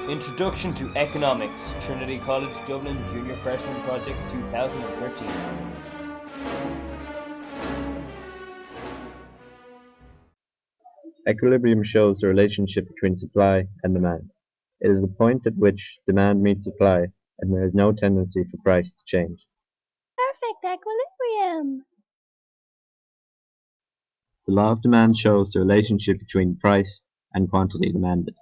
Introduction to Economics, Trinity College Dublin Junior Freshman Project 2013. Equilibrium shows the relationship between supply and demand. It is the point at which demand meets supply and there is no tendency for price to change. Perfect equilibrium. The law of demand shows the relationship between price and quantity demanded.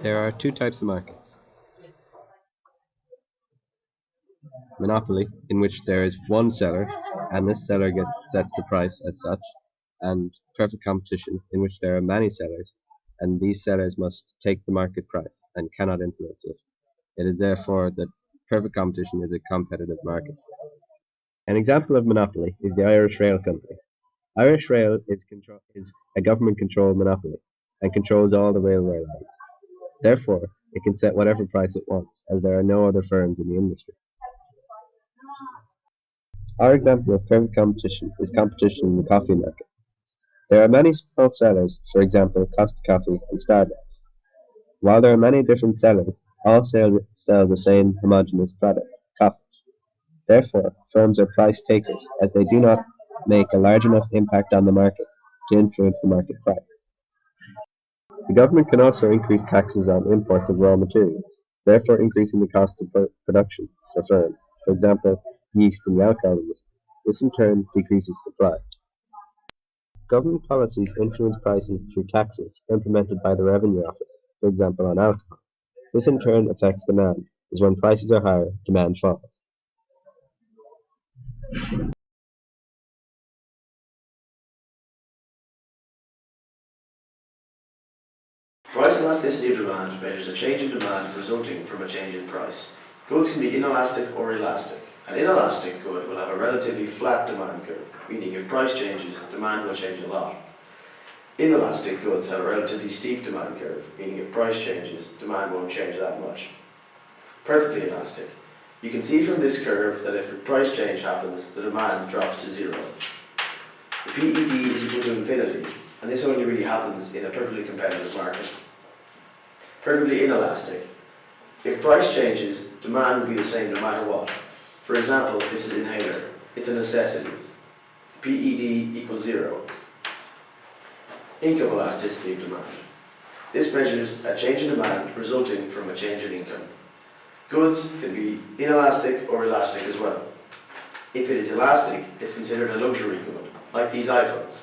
There are two types of markets. Monopoly, in which there is one seller, and this seller sets the price as such, and perfect competition, in which there are many sellers, and these sellers must take the market price and cannot influence it. It is therefore that perfect competition is a competitive market. An example of monopoly is the Irish Rail Company. Irish Rail is a government-controlled monopoly and controls all the railway lines. Therefore, it can set whatever price it wants, as there are no other firms in the industry. Our example of perfect competition is competition in the coffee market. There are many small sellers, for example, Costa Coffee and Starbucks. While there are many different sellers, all sell the same homogeneous product, coffee. Therefore, firms are price takers, as they do not make a large enough impact on the market to influence the market price. The government can also increase taxes on imports of raw materials, therefore increasing the cost of production for firms, for example, yeast in the alcohol industry. This in turn decreases supply. Government policies influence prices through taxes implemented by the Revenue Office, for example on alcohol. This in turn affects demand, as when prices are higher, demand falls. Price elasticity of demand measures a change in demand resulting from a change in price. Goods can be inelastic or elastic. An inelastic good will have a relatively flat demand curve, meaning if price changes, demand will change a lot. Inelastic goods have a relatively steep demand curve, meaning if price changes, demand won't change that much. Perfectly elastic. You can see from this curve that if a price change happens, the demand drops to zero. The PED is equal to infinity, and this only really happens in a perfectly competitive market. Perfectly inelastic. If price changes, demand will be the same no matter what. For example, this is inhaler. It's a necessity. PED equals zero. Income elasticity of demand. This measures a change in demand resulting from a change in income. Goods can be inelastic or elastic as well. If it is elastic, it's considered a luxury good, like these iPhones.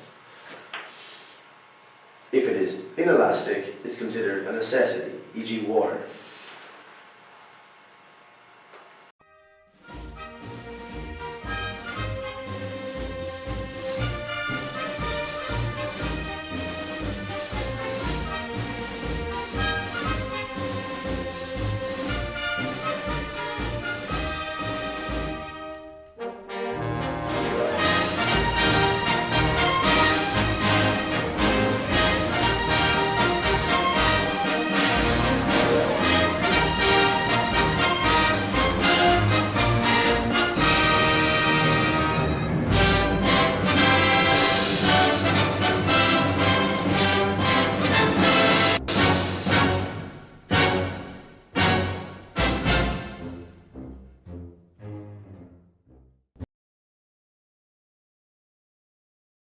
If it is inelastic, it's considered a necessity, e.g. water.